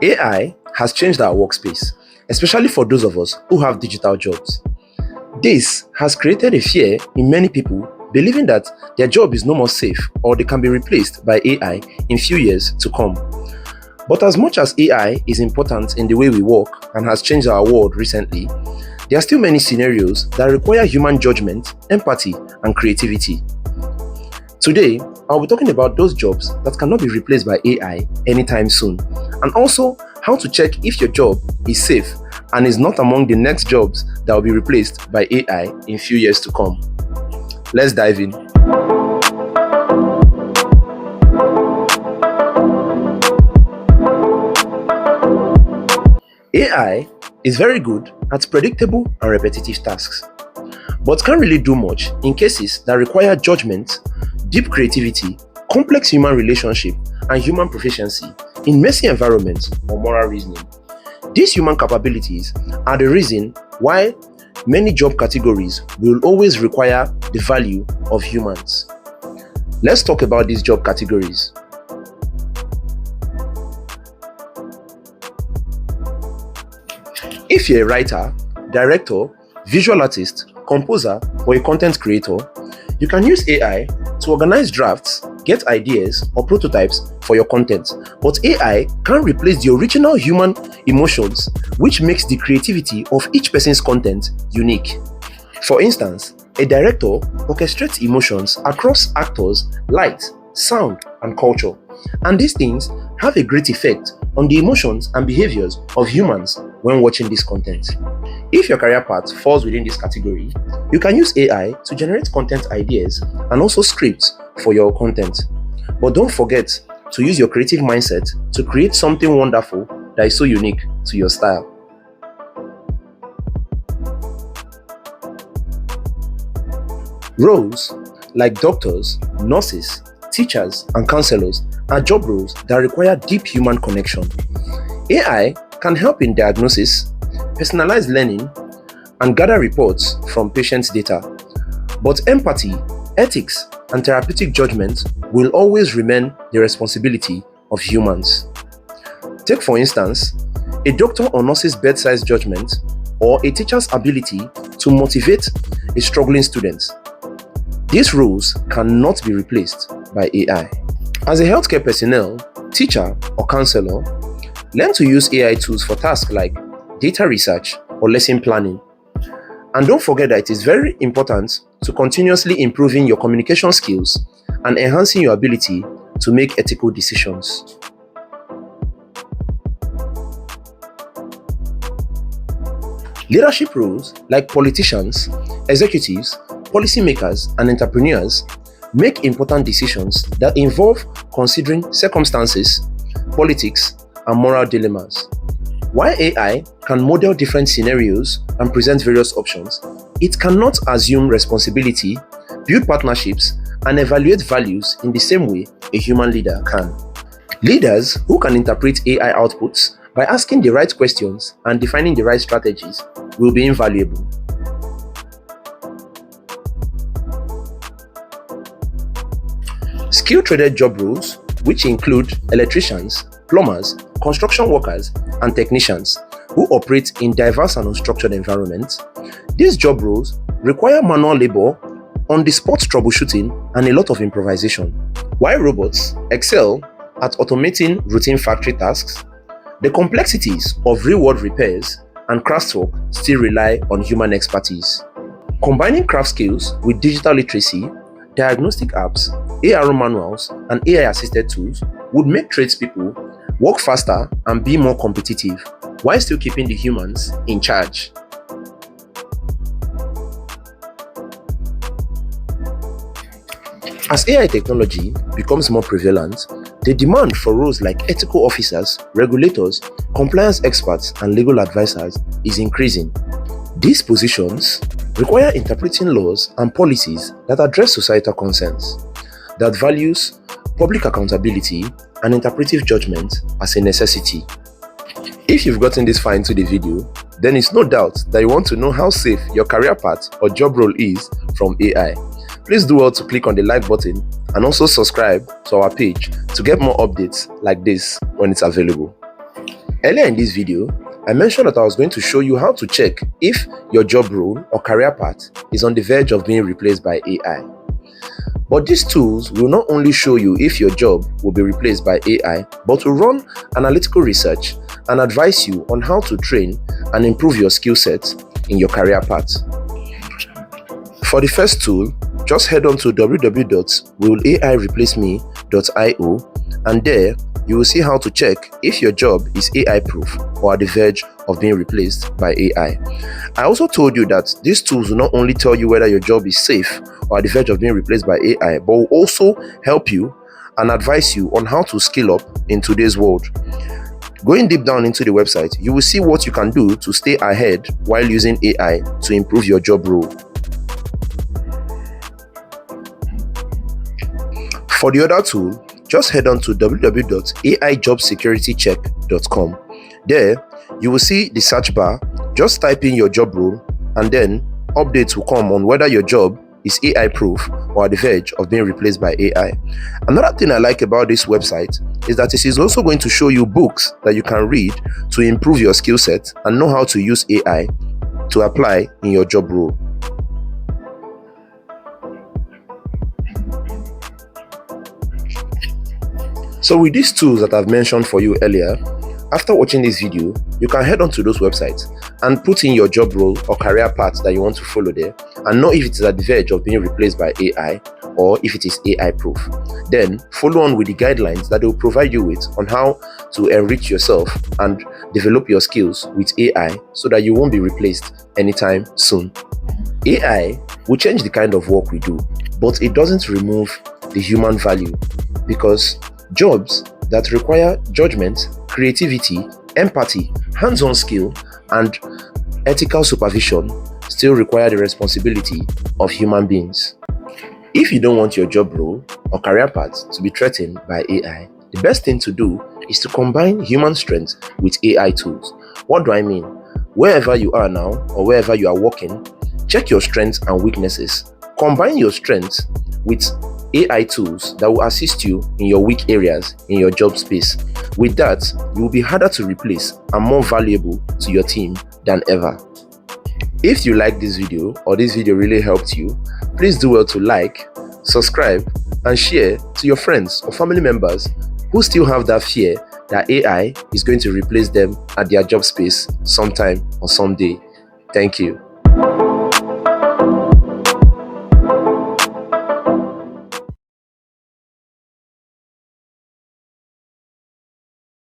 AI has changed our workspace, especially for those of us who have digital jobs. This has created a fear in many people, believing that their job is no more safe or they can be replaced by AI in few years to come. But as much as AI is important in the way we work and has changed our world recently, there are still many scenarios that require human judgment, empathy, and creativity. Today, I'll be talking about those jobs that cannot be replaced by AI anytime soon, and also how to check if your job is safe and is not among the next jobs that will be replaced by AI in few years to come. Let's dive in. AI is very good at predictable and repetitive tasks, but can't really do much in cases that require judgment, deep creativity, complex human relationship, and human proficiency in messy environments or moral reasoning. These human capabilities are the reason why many job categories will always require the value of humans. Let's talk about these job categories. If you're a writer, director, visual artist, composer, or a content creator, you can use AI to organize drafts, get ideas or prototypes for your content. But AI can't replace the original human emotions, which makes the creativity of each person's content unique. For instance, a director orchestrates emotions across actors, light, sound, and culture. And these things have a great effect on the emotions and behaviors of humans when watching this content. If your career path falls within this category, you can use AI to generate content ideas and also scripts for your content. But don't forget to use your creative mindset to create something wonderful that is so unique to your style. Roles like doctors, nurses, teachers, and counselors are job roles that require deep human connection. AI can help in diagnosis, personalized learning, and gather reports from patients' data. But empathy, ethics, and therapeutic judgment will always remain the responsibility of humans. Take for instance, a doctor or nurse's bedside judgment or a teacher's ability to motivate a struggling student. These roles cannot be replaced by AI. As a healthcare personnel, teacher, or counselor, learn to use AI tools for tasks like data research or lesson planning. And don't forget that it is very important to continuously improving your communication skills and enhancing your ability to make ethical decisions. Leadership roles like politicians, executives, policymakers, and entrepreneurs make important decisions that involve considering circumstances, politics, and moral dilemmas. While AI can model different scenarios and present various options, it cannot assume responsibility, build partnerships, and evaluate values in the same way a human leader can. Leaders who can interpret AI outputs by asking the right questions and defining the right strategies will be invaluable. Skill-traded job roles, which include electricians, plumbers, construction workers, and technicians who operate in diverse and unstructured environments. These job roles require manual labor, on-the-spot troubleshooting, and a lot of improvisation. While robots excel at automating routine factory tasks, the complexities of real-world repairs and craftwork still rely on human expertise. Combining craft skills with digital literacy, diagnostic apps, AR manuals, and AI-assisted tools would make tradespeople work faster and be more competitive, while still keeping the humans in charge. As AI technology becomes more prevalent, the demand for roles like ethical officers, regulators, compliance experts, and legal advisors is increasing. These positions require interpreting laws and policies that address societal concerns, that values public accountability and interpretive judgment as a necessity. If you've gotten this far into the video, then it's no doubt that you want to know how safe your career path or job role is from AI. Please do well to click on the like button and also subscribe to our page to get more updates like this when it's available. Earlier in this video, I mentioned that I was going to show you how to check if your job role or career path is on the verge of being replaced by AI. But these tools will not only show you if your job will be replaced by AI, but will run analytical research and advise you on how to train and improve your skill set in your career path. For the first tool, just head on to www.willaireplaceme.io, and there you will see how to check if your job is AI proof or at the verge of being replaced by AI. I also told you that these tools will not only tell you whether your job is safe or at the verge of being replaced by AI, but will also help you and advise you on how to skill up in today's world. Going deep down into the website, you will see what you can do to stay ahead while using AI to improve your job role. For the other tool, just head on to www.aijobsecuritycheck.com. There, you will see the search bar. Just type in your job role, and then updates will come on whether your job is AI proof or at the verge of being replaced by AI. Another thing I like about this website is that it is also going to show you books that you can read to improve your skill set and know how to use AI to apply in your job role. So with these tools that I've mentioned for you earlier, after watching this video, you can head on to those websites and put in your job role or career path that you want to follow there and know if it is at the verge of being replaced by AI or if it is AI proof. Then follow on with the guidelines that they will provide you with on how to enrich yourself and develop your skills with AI so that you won't be replaced anytime soon. AI will change the kind of work we do, but it doesn't remove the human value, because jobs that require judgment, creativity, empathy, hands-on skill, and ethical supervision still require the responsibility of human beings. If you don't want your job role or career path to be threatened by AI, the best thing to do is to combine human strength with AI tools. What do I mean? Wherever you are now or wherever you are working, check your strengths and weaknesses. Combine your strengths with AI tools that will assist you in your weak areas in your job space. With that, you will be harder to replace and more valuable to your team than ever. If you like this video or this video really helped you, please do well to like, subscribe, and share to your friends or family members who still have that fear that AI is going to replace them at their job space sometime or someday. Thank you.